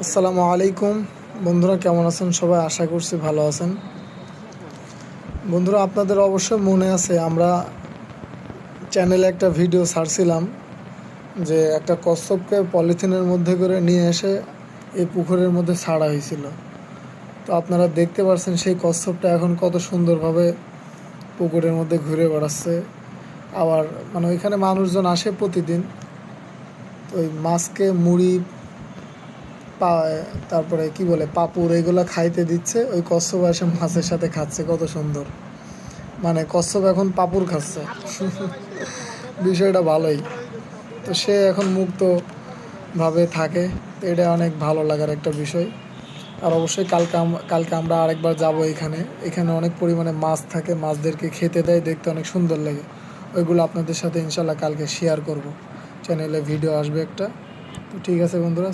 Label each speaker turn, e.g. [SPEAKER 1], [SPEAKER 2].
[SPEAKER 1] আসসালামু আলাইকুম বন্ধুরা, কেমন আছেন সবাই? আশা করছি ভালো আছেন। বন্ধুরা, আপনাদের অবশ্যই মনে আছে আমরা চ্যানেলে একটা ভিডিও ছাড়ছিলাম যে একটা কচ্ছপকে পলিথিনের মধ্যে করে নিয়ে এসে এই পুকুরের মধ্যে ছাড়া হয়েছিল। তো আপনারা দেখতে পাচ্ছেন সেই কচ্ছপটা এখন কত সুন্দরভাবে পুকুরের মধ্যে ঘুরে বেড়াচ্ছে। আবার ওইখানে মানুষজন আসে প্রতিদিন। তো ওই মাছকে মুড়ি তারপরে কি বলে পাপুর এগুলো খাইতে দিচ্ছে, ওই কচ্ছপ এসে মাছের সাথে খাচ্ছে, কত সুন্দর। কচ্ছপ এখন পাপুর খাচ্ছে। বিষয়টা ভালোই। তো সে এখন মুক্তভাবে থাকে, তো এটা অনেক ভালো লাগার একটা বিষয়। আর অবশ্যই কালকে আমরা আরেকবার যাব। এখানে অনেক পরিমাণে মাছ থাকে, মাছদেরকে খেতে দেয়, দেখতে অনেক সুন্দর লাগে। ওইগুলো আপনাদের সাথে ইনশাল্লাহ কালকে শেয়ার করব। চ্যানেলে ভিডিও আসবে একটা। তো ঠিক আছে বন্ধুরা।